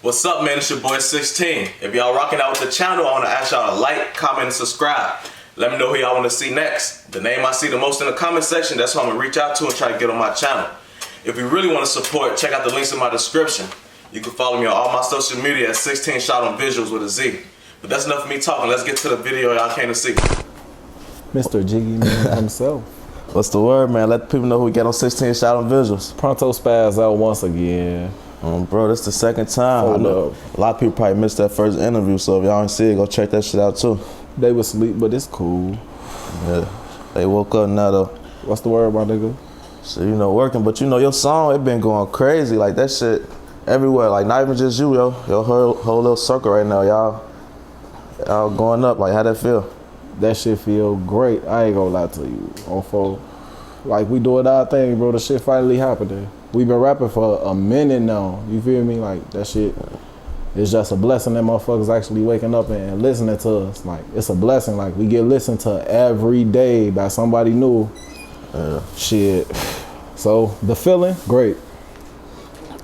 What's up, man? It's your boy 16. If y'all rocking out with the channel, I want to ask y'all to like, comment, and subscribe. Let me know who y'all want to see next. The name I see the most in the comment section, that's who I'm going to reach out to and try to get on my channel. If you really want to support, check out the links in my description. You can follow me on all my social media at 16 Shot on Visualz with a Z. But that's enough of me talking. Let's get to the video y'all came to see. Mr. Jiggy man himself. What's the word, man? Let the people know who we get on 16 Shot on Visualz. Pronto Spazzout once again. Bro, this the second time. I know a lot of people probably missed that first interview, so if y'all ain't see it, go check that shit out too. They was asleep, but it's cool. Yeah, they woke up now though. What's the word, my nigga? So, you know, working, but you know, your song, it been going crazy. Like, that shit everywhere. Like, not even just you, yo. Your whole little circle right now, y'all going up. Like, how that feel? That shit feel great. I ain't gonna lie to you. On phone. Like, we doing our thing, bro. The shit finally happening. We been rapping for a minute now. You feel me? Like, that shit is just a blessing that motherfuckers actually waking up and listening to us. Like, it's a blessing. Like, we get listened to every day by somebody new. Shit. So, the feeling, great.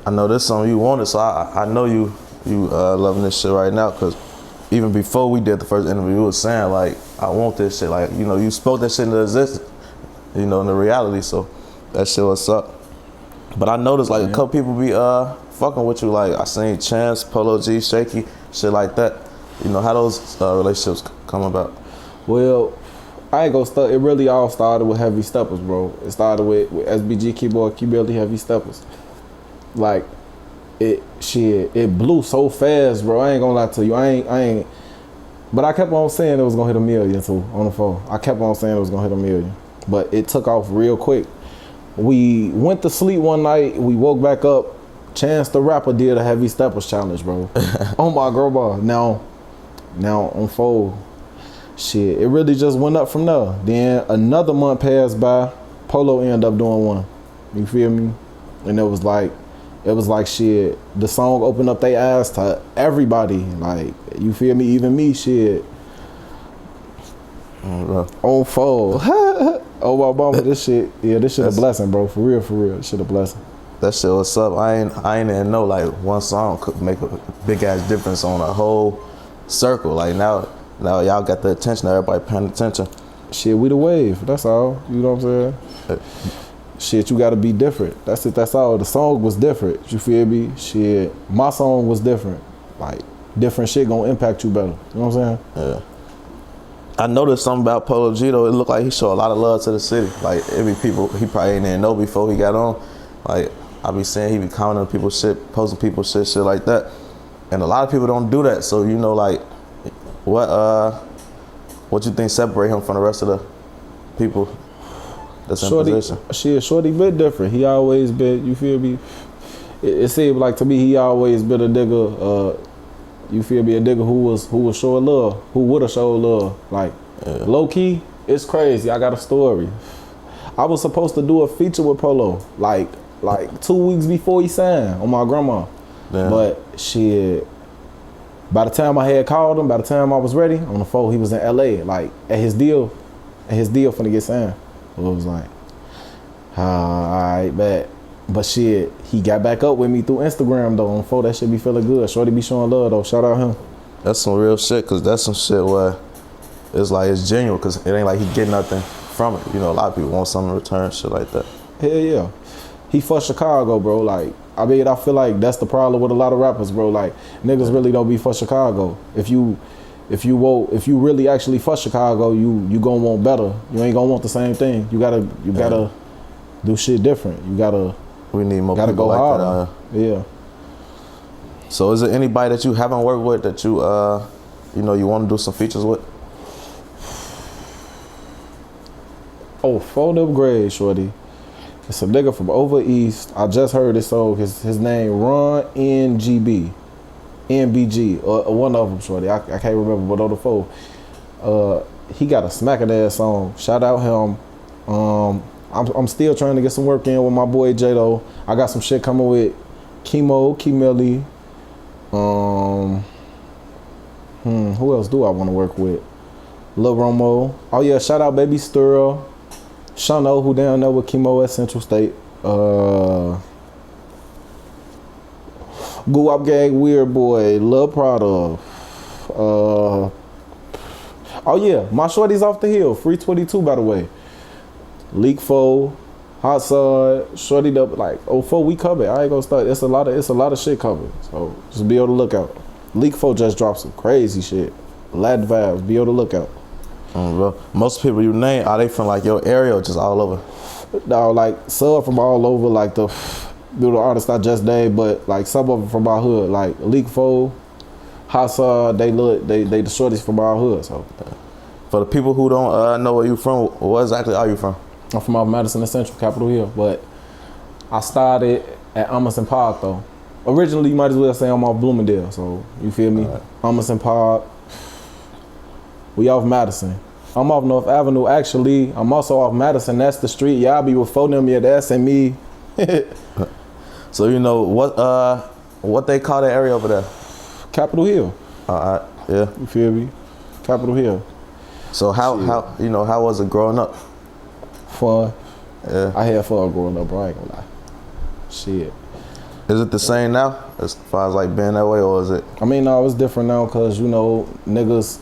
I know this song you wanted, so I know you loving this shit right now, because even before we did the first interview, you was saying, like, I want this shit. Like, you know, you spoke that shit into existence, you know, in the reality, so that shit what's up. But I noticed, like, a couple people be fucking with you. Like, I seen Chance, Polo G, Shaky, shit like that. You know, how those relationships come about? Well, I ain't gonna start. It really all started with Heavy Steppers, bro. It started with SBG Keyboard, Keybilly, Heavy Steppers. Like, it blew so fast, bro. I ain't gonna lie to you. I ain't. But I kept on saying it was gonna hit 1 million too on the phone. I kept on saying it was gonna hit 1 million, but it took off real quick. We went to sleep one night. We woke back up. Chance the Rapper did a Heavy Steppers challenge, bro. Oh my girl, now on fold. Shit, it really just went up from there. Then another month passed by. Polo ended up doing one. You feel me? And it was like shit. The song opened up their eyes to everybody. Like, you feel me? Even me, shit. On fold. Oh my mama, this shit. Yeah, this shit a blessing, bro. For real. This shit a blessing. That shit what's up. I ain't even know, like, one song could make a big ass difference on a whole circle. Like, now y'all got the attention, everybody paying attention. Shit, we the wave, that's all. You know what I'm saying? Shit, you gotta be different. That's it, that's all. The song was different, you feel me? Shit, my song was different. Like, different shit gonna impact you better. You know what I'm saying? Yeah. I noticed something about Polo G though. It looked like he showed a lot of love to the city. Like, every people he probably didn't know before he got on. Like, I be saying he be commenting on people's shit, posting people's shit like that. And a lot of people don't do that. So, you know, like, what you think separate him from the rest of the people that's in position? Shorty bit different. He always been, you feel me? It seemed like to me he always been a nigga, you feel me, a nigga who was showing love, who would have showed love. Like, low key, it's crazy. I got a story. I was supposed to do a feature with Polo, like 2 weeks before he signed on my grandma. Damn. But shit, by the time I had called him, by the time I was ready on the phone, he was in LA, like at his deal finna get signed. So it was like, alright, bet. But shit, he got back up with me through Instagram though. On phone, that shit be feeling good. Shorty be showing love though. Shout out him. That's some real shit, cause that's some shit where it's like it's genuine, cause it ain't like he get nothing from it. You know, a lot of people want something in return, shit like that. Hell yeah. He for Chicago, bro. Like, I mean, I feel like that's the problem with a lot of rappers, bro. Like, niggas really don't be for Chicago. If you really actually for Chicago, you gonna want better. You ain't gonna want the same thing. You gotta do shit different. We need more people go like harder. that. Yeah. So is there anybody that you haven't worked with that you you know, you want to do some features with? Oh, 4 them grades, shorty. It's a nigga from over east. I just heard this song. His name Ron NBG, or one of them, shorty. I can't remember, but on the phone, he got a smacking ass song. Shout out him. I'm still trying to get some work in with my boy J-Lo. I got some shit coming with Keybilly. Who else do I want to work with? Lil Romo. Oh yeah, shout out Baby Sturl. Shano, who down there with Chemo at Central State. Go Up Gang, Weird Boy, Lil Prada. Oh yeah, my shorty's off the hill. Free 22 by the way. Leak 4, Hot Side, Shorty up like 04 we covered. I ain't gonna start. It's a lot of shit covered. So just be on the lookout. Leak 4 just dropped some crazy shit. Lad Vibes, be on the lookout. Bro. Most people you name, are they from like your area or just all over? No, like some from all over, like the artists I just named, but like some of them from our hood, like Leak 4, Hot Side, they the shorties from our hood. So for the people who don't know where you from, where exactly are you from? I'm from off Madison and Central, Capitol Hill, but I started at Emerson Park though. Originally, you might as well say I'm off Bloomingdale, so you feel me? Right. Emerson Park, we off Madison. I'm off North Avenue, actually. I'm also off Madison, that's the street. Y'all be with phone them, yeah, that's and me. So you know, what they call that area over there? Capitol Hill. Yeah. You feel me? Capitol Hill. So how was it growing up? Fun. Yeah. I had fun growing up, bro. I ain't gonna lie. Shit. Is it the same now as far as like being that way, or is it? I mean, no, it's different now because, you know, niggas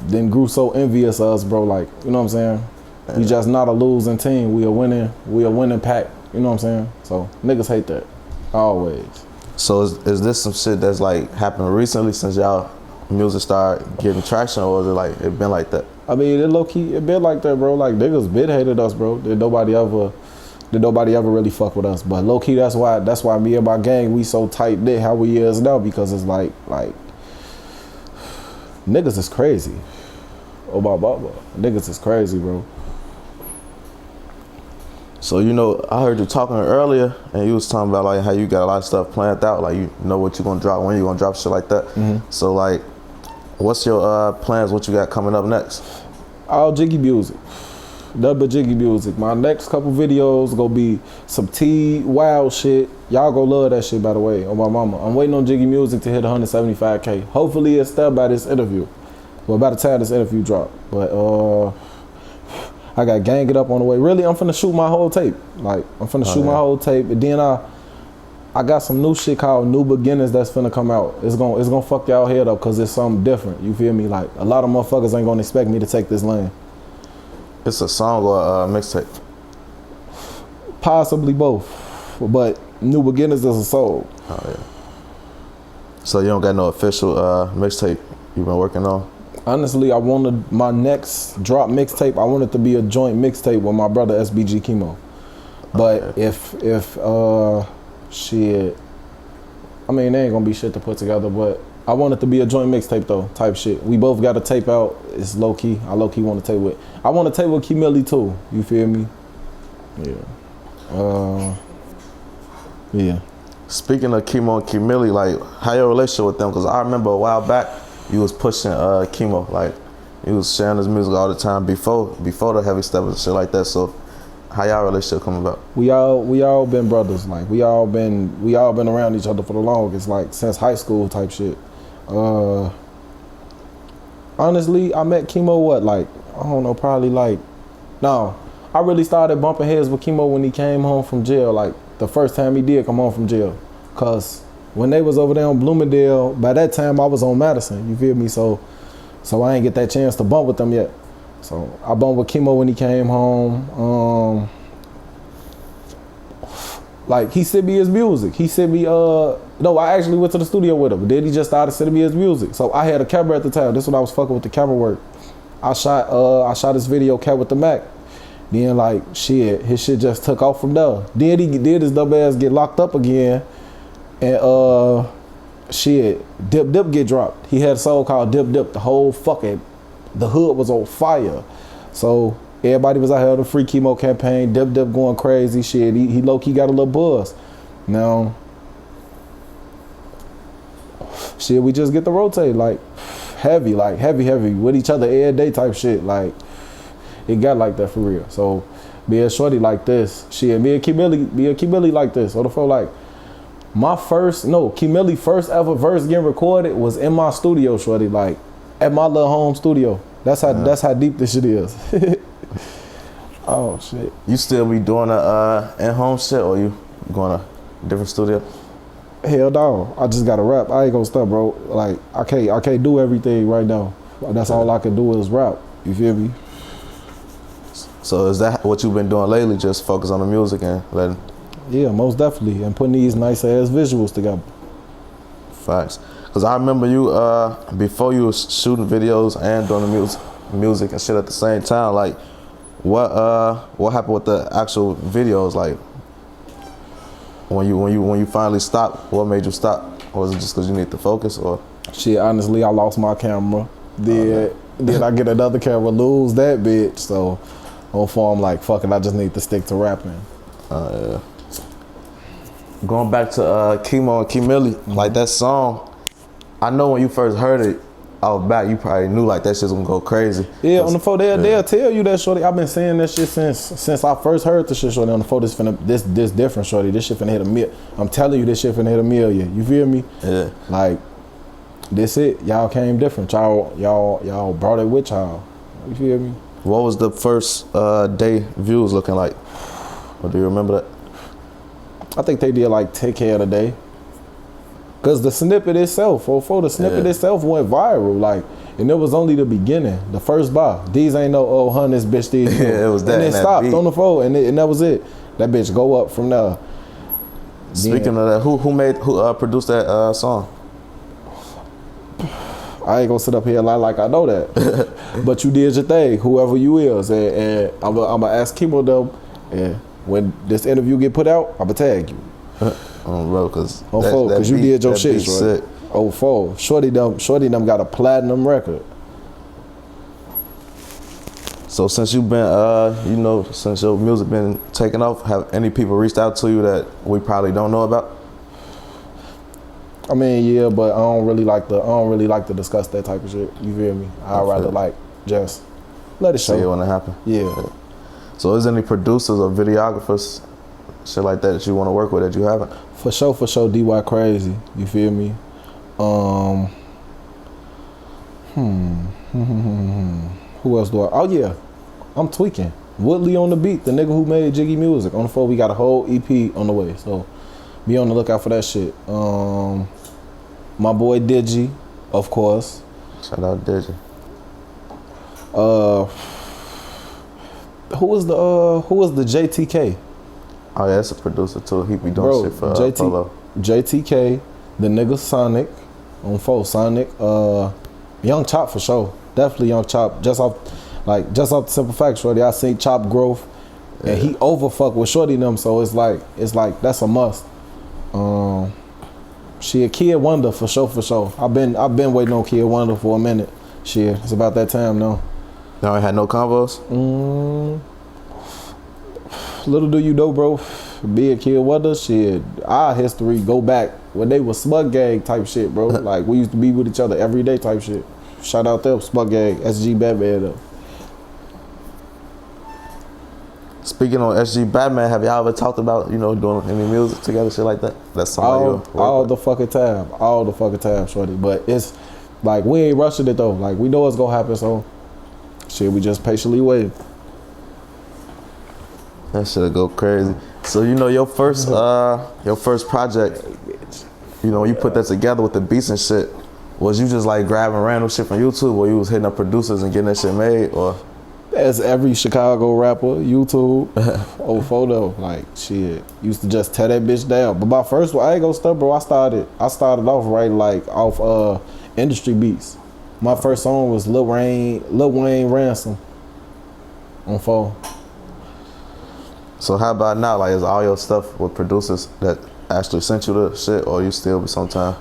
then grew so envious of us, bro. Like, you know what I'm saying? Yeah. We just not a losing team. We a winning pack. You know what I'm saying? So niggas hate that. Always. So is this some shit that's like happened recently since y'all music started getting traction, or is it like it been like that? I mean, it low key, it been like that, bro. Like niggas been hated us, bro. Did nobody ever really fuck with us? But low key, that's why me and my gang, we so tight knit how we is now, because it's like niggas is crazy. Oh my baba, niggas is crazy, bro. So you know, I heard you talking earlier, and you was talking about like how you got a lot of stuff planned out, like you know what you gonna drop, when you gonna drop, shit like that. Mm-hmm. So like, what's your plans? What you got coming up next? All Jiggy music, nothing but Jiggy music. My next couple videos gonna be some wild shit. Y'all gonna love that shit, by the way. On my mama, I'm waiting on Jiggy music to hit 175K. Hopefully it's done by this interview. Well, by the time this interview drop, but I got Gang It Up on the way. Really, I'm finna shoot my whole tape. Like, I'm finna shoot my whole tape. And then I got some new shit called New Beginners that's finna come out. It's gonna fuck y'all head up because it's something different. You feel me? Like, a lot of motherfuckers ain't gonna expect me to take this lane. It's a song or a mixtape? Possibly both. But New Beginners is a soul. Oh, yeah. So you don't got no official mixtape you been working on? Honestly, I wanted my next drop mixtape. I wanted to be a joint mixtape with my brother SBG Chemo. But okay. if shit, I mean, there ain't gonna be shit to put together. But I want it to be a joint mixtape though, type shit. We both got a tape out. It's low key. I low key want to tape with. I want to tape with Kimilly too. You feel me? Yeah. Yeah. Speaking of Chemo and Kimilly, like, how your relationship with them? Because I remember a while back, you was pushing Chemo, like you was sharing his music all the time before the Heavy Steppers and shit like that. So how y'all relationship come about? We all been brothers. Like we all been around each other for the longest, like since high school type shit. Honestly, I met Chemo I don't know, probably I really started bumping heads with Chemo when he came home from jail, like the first time he did come home from jail. Cause when they was over there on Bloomingdale, by that time I was on Madison, you feel me? So I ain't get that chance to bump with them yet. So I bumped with Chemo when he came home. Like he sent me his music. He sent me, no, I actually went to the studio with him. Then he just started sending me his music. So I had a camera at the time. This is when I was fucking with the camera work. I shot this video Cat with the Mac. Then like shit, his shit just took off from there. Then he did his dumb ass get locked up again. And Dip Dip get dropped. He had a song called Dip Dip. The hood was on fire. So everybody was out here on the free Chemo campaign. Dip Dip going crazy. Shit, he low key got a little buzz. Now, shit, we just get to rotate like heavy with each other every day type shit. Like it got like that for real. So me and Shorty like this. Shit, me and Kimilly like this. So the fuck like. Kimilly first ever verse getting recorded was in my studio, Shorty, like at my little home studio. That's how deep this shit is. Oh shit. You still be doing a in-home shit, or you going to a different studio? Hell no, I just gotta rap. I ain't gonna stop, bro. Like I can't do everything right now. That's all I can do is rap. You feel me? So is that what you've been doing lately? Just focus on the music and letting? Yeah, most definitely. And putting these nice ass visuals together. Facts. Cause I remember you before you was shooting videos and doing the music and shit at the same time. Like, what happened with the actual videos? Like, when you finally stopped, what made you stop? Or was it just cause you need to focus, or? Shit, honestly, I lost my camera. Then I get another camera, lose that bitch. So on form, like, fuck it, I just need to stick to rapping. Yeah. Going back to Chemo and Kimilly, like that song. I know when you first heard it out back, you probably knew like that shit's gonna go crazy. Yeah, on the phone, they'll tell you that, shorty. I've been saying that shit since I first heard the shit, shorty. On the phone, this different, shorty. This shit finna hit a million. I'm telling you, this shit finna hit a million. You feel me? Yeah. Like, this it. Y'all came different. Y'all brought it with y'all. You feel me? What was the first day views looking like? Or do you remember that? I think they did like 10K a day. Cause the snippet itself, the snippet itself went viral, like, and it was only the beginning, the first bar. These ain't no old this bitch. These, yeah, it was that. And it stopped beat. on the phone, and that was it. That bitch go up from there. Speaking of that, who produced that song? I ain't gonna sit up here and lie like I know that, but you did your thing, whoever you is, and I'm gonna ask Kimo though, and when this interview get put out, I'ma tag you. Bro, cause you did your shit, right? Oh, four. Shorty them got a platinum record. So since you've been, since your music been taken off, have any people reached out to you that we probably don't know about? I mean, yeah, but I don't really like to discuss that type of shit. You feel me? I'd rather like just let it show. See it when it happen. Yeah. So is there any producers or videographers, shit like that you want to work with that you haven't? For sure, DY Crazy. You feel me? Who else do I? Oh yeah, I'm tweaking. Woodley on the beat, the nigga who made Jiggy music. On the phone, we got a whole EP on the way, so be on the lookout for that shit. My boy Digi, of course. Shout out Digi. Who was the JTK? Oh yeah, that's a producer too. He be doing shit for Polo. JTK, the nigga Sonic, on 4 Sonic, Young Chop for sure. Definitely Young Chop. Just off the simple fact, shorty, I seen Chop growth, and he overfuck with shorty them, so it's like that's a must. She a Kid Wonder for sure. I've been waiting on Kid Wonder for a minute. Shit, it's about that time now. Y'all ain't had no combos? Little do you know, bro, be a Kid Wonder, shit, our history go back when they was Smug Gang type shit, bro. Like, we used to be with each other every day type shit. Shout out them, Smug Gang, SG Batman though. Speaking on SG Batman, have y'all ever talked about, doing any music together, shit like that? That's somebody all the fucking time, shorty. But it's like, we ain't rushing it though. Like, we know it's gonna happen, so shit, we just patiently wait. That shit'll go crazy. So your first project, when you put that together with the beats and shit, was you just like grabbing random shit from YouTube, or you was hitting up producers and getting that shit made, or? As every Chicago rapper, YouTube, photo, like shit, used to just tear that bitch down. But my first one, I ain't gonna stuff, bro. I started off right like off industry beats. My first song was Lil Wayne Ransom on 4. So how about now? Like, is all your stuff with producers that actually sent you the shit, or you still sometime?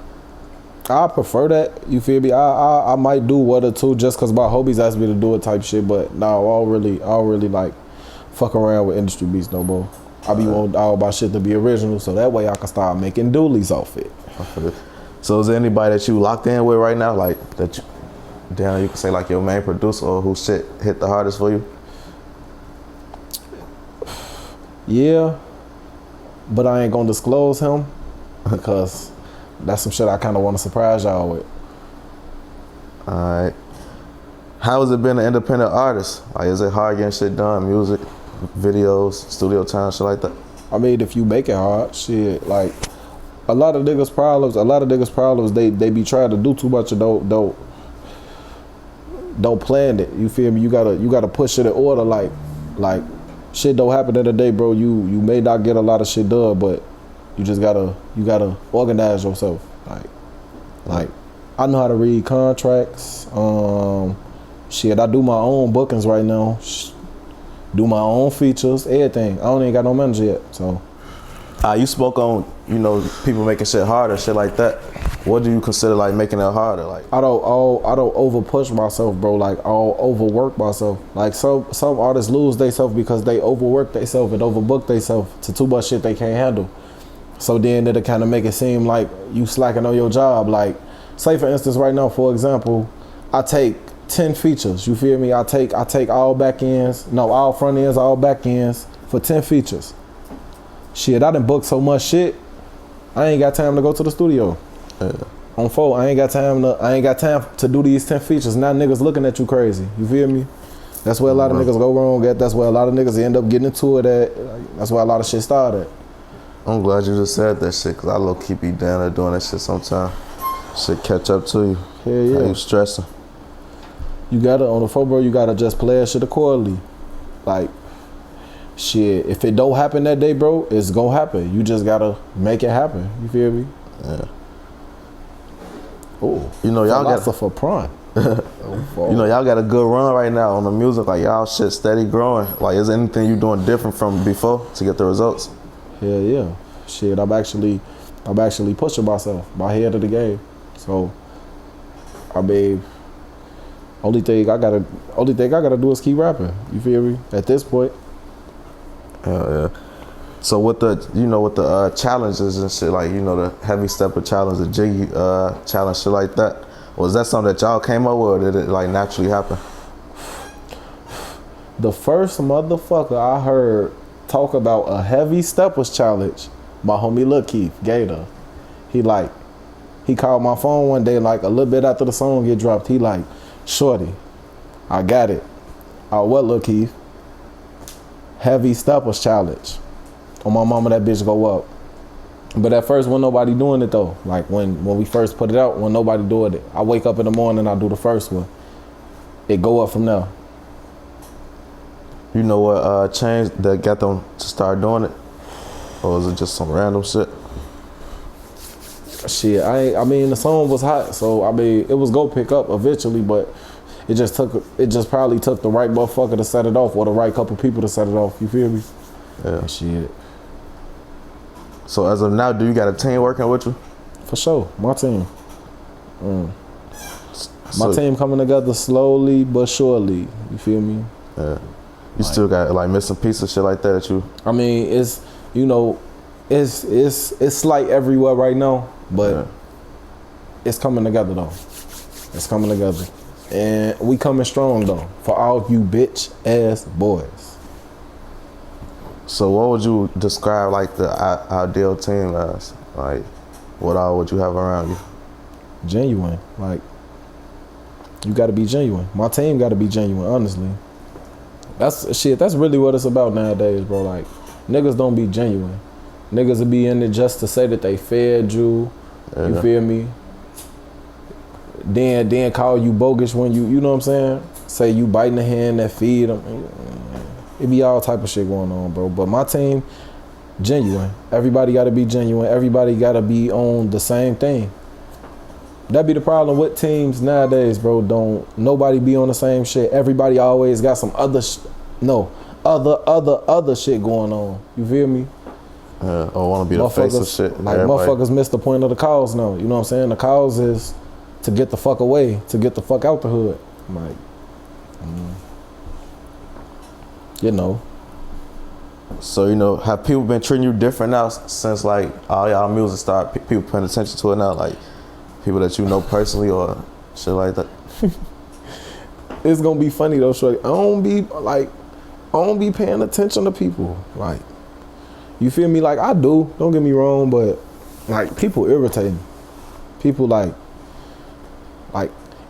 I prefer that. You feel me? I might do 1 or 2 just cause my homies asked me to do it type shit. But no, I don't really like fuck around with industry beats no more. I be want all my shit to be original, so that way I can start making doolies off it. So is there anybody that you locked in with right now, like that you can say like your main producer, or whose shit hit the hardest for you? Yeah, but I ain't gonna disclose him because that's some shit I kind of want to surprise y'all with. All right. How has it been an independent artist? Like, is it hard getting shit done? Music, videos, studio time, shit like that? I mean, if you make it hard, shit, like, a lot of niggas problems, they be trying to do too much and don't plan it. You feel me? You gotta push it in order. Like shit don't happen in a day, bro. You may not get a lot of shit done, but you just gotta organize yourself. Like I know how to read contracts. Shit, I do my own bookings right now. Do my own features, everything. I don't even got no manager yet, so. You spoke on, you know, people making shit harder, shit like that. What do you consider like making it harder? Like I don't over push myself, bro. Like I'll overwork myself. Like some artists lose themselves because they overwork themselves and overbook themselves to too much shit they can't handle. So then it'll kind of make it seem like you slacking on your job. Like say for instance, right now, for example, I take 10 features. You feel me? I take all back ends, no, all front ends, all back ends for 10 features. Shit, I done booked so much shit. I ain't got time to go to the studio. Yeah. On phone, I ain't got time to do these 10 features. Now niggas looking at you crazy. You feel me? That's where a lot of niggas go wrong at. That's where a lot of niggas end up getting into it at. That's where a lot of shit started. I'm glad you just said that shit, cause I low key be down there doing that shit sometime. Shit catch up to you. Hell yeah. How you stressing? You gotta, on the phone, bro, you gotta just play that shit accordingly. Like, shit, if it don't happen that day, bro, it's gonna happen. You just gotta make it happen. You feel me? Yeah. Oh, you know y'all got for prawn. You know y'all got a good run right now on the music. Like y'all shit steady growing. Like is there anything you doing different from before to get the results? Hell yeah. Shit, I'm actually pushing myself, my head of the game. So, I mean, only thing I gotta do is keep rapping. You feel me? At this point. Yeah. So with the challenges and shit, like, you know, the heavy stepper challenge, the Jiggy challenge, shit like that, was that something that y'all came up with, or did it like naturally happen? The first motherfucker I heard talk about a heavy steppers challenge, my homie Lil Keith Gator. He called my phone one day, like a little bit after the song get dropped. He like, shorty, I got it. Oh, what, Lil Keith? Heavy steppers challenge. On my mama, that bitch go up. But at first, wasn't nobody doing it though. Like when we first put it out, wasn't nobody doing it. I wake up in the morning, I do the first one. It go up from there. You know what changed that got them to start doing it? Or was it just some random shit? Shit, I mean the song was hot, so I mean it was go pick up eventually, but it just probably took the right motherfucker to set it off, or the right couple people to set it off. You feel me? Yeah. And shit. So as of now, do you got a team working with you? For sure, my team. My team coming together slowly but surely. You feel me? Yeah. You still got like missing pieces, shit like that you. I mean, it's, you know, it's slight everywhere right now, but it's coming together though. It's coming together, and we coming strong though for all you bitch ass boys. So what would you describe like the ideal team as? Like, what all would you have around you? Genuine. Like, you got to be genuine. My team got to be genuine, honestly. That's really what it's about nowadays, bro. Like, niggas don't be genuine. Niggas will be in it just to say that they fed you. Yeah. You feel me? Then call you bogus when you know what I'm saying? Say you biting the hand that feed them. It be all type of shit going on, bro. But my team, genuine. Everybody got to be genuine. Everybody got to be on the same thing. That be the problem with teams nowadays, bro. Don't nobody be on the same shit. Everybody always got some other shit going on. You feel me? Or want to be the face of shit. Like motherfuckers miss the point of the cause now. You know what I'm saying? The cause is to get the fuck away, to get the fuck out the hood. Like, you know. So, you know, have people been treating you different now since like all y'all music started, people paying attention to it now? Like people that you know personally or shit like that? It's gonna be funny though, shorty. I don't be paying attention to people. Like, you feel me? Like I do, don't get me wrong, but like people irritating. People like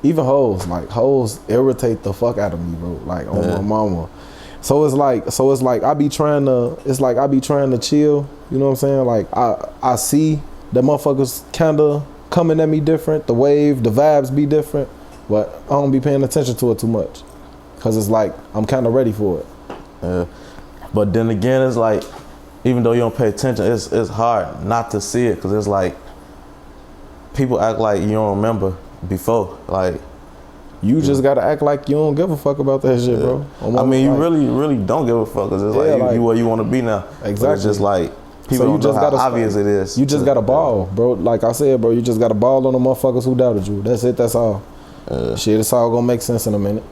even hoes, like hoes irritate the fuck out of me, bro. Like on my mama. So it's like I be trying to chill, you know what I'm saying? Like I see the motherfuckers kinda coming at me different. The wave, the vibes be different, but I don't be paying attention to it too much, cause it's like I'm kinda ready for it. But then again, it's like, even though you don't pay attention, it's hard not to see it, cause it's like people act like you don't remember before. Like, you just gotta act like you don't give a fuck about that shit, bro. I mean, you really don't give a fuck, cause it's like you where you want to be now. Exactly. But it's just like people don't know how obvious it is. You just got to ball, bro. Like I said, bro, you just got to ball on the motherfuckers who doubted you. That's it. That's all. Shit, it's all gonna make sense in a minute.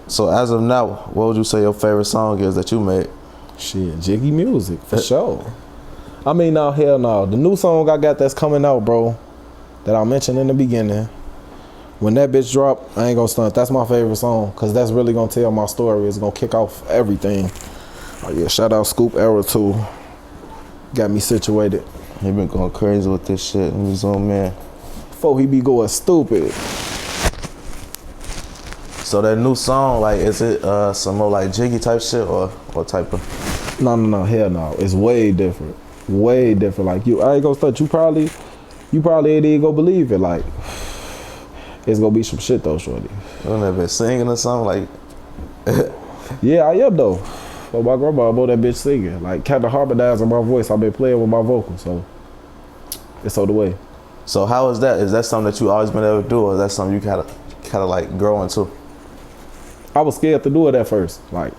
So as of now, what would you say your favorite song is that you made? Shit, Jiggy music for sure. I mean, no, hell no. The new song I got that's coming out, bro, that I mentioned in the beginning. When that bitch drop, I ain't gonna stunt. That's my favorite song, cause that's really gonna tell my story. It's gonna kick off everything. Oh yeah, shout out Scoop Era 2. Got me situated. He been going crazy with this shit in his own man. Before he be going stupid. So that new song, like, is it some more like Jiggy type shit or what type of? No, hell no. It's way different. Way different. Like I ain't gonna stunt. You probably ain't even gonna believe it. Like, it's gonna be some shit though, shorty. You don't been singing or something like? Yeah, I am though. But my grandma about that bitch singing. Like, kind of harmonizing my voice. I've been playing with my vocals, so it's on the way. So how is that? Is that something that you always been able to do, or is that something you kind of like grow into? I was scared to do it at first. Like,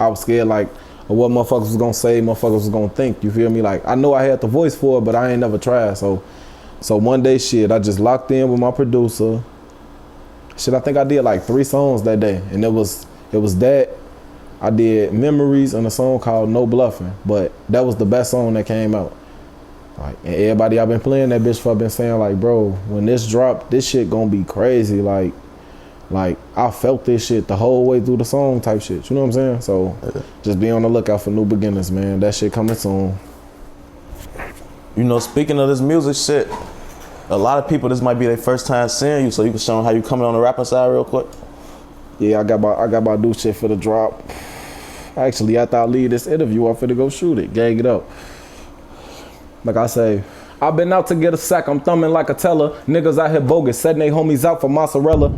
I was scared like of what motherfuckers was gonna say, motherfuckers was gonna think. You feel me? Like, I know I had the voice for it, but I ain't never tried. So one day, shit, I just locked in with my producer. Shit, I think I did like 3 songs that day, and it was that. I did Memories and a song called No Bluffing, but that was the best song that came out. Like, and everybody I've been playing that bitch for been saying like, bro, when this drop, this shit gonna be crazy. Like I felt this shit the whole way through the song type shit. You know what I'm saying? So just be on the lookout for New Beginners, man. That shit coming soon. You know, speaking of this music shit, a lot of people, this might be their first time seeing you, so you can show them how you coming on the rapping side real quick. Yeah, I got my new shit for the drop. Actually, after I leave this interview, I'm finna go shoot it, gang it up. Like I say, I've been out to get a sack, I'm thumbing like a teller. Niggas out here bogus, setting they homies out for mozzarella.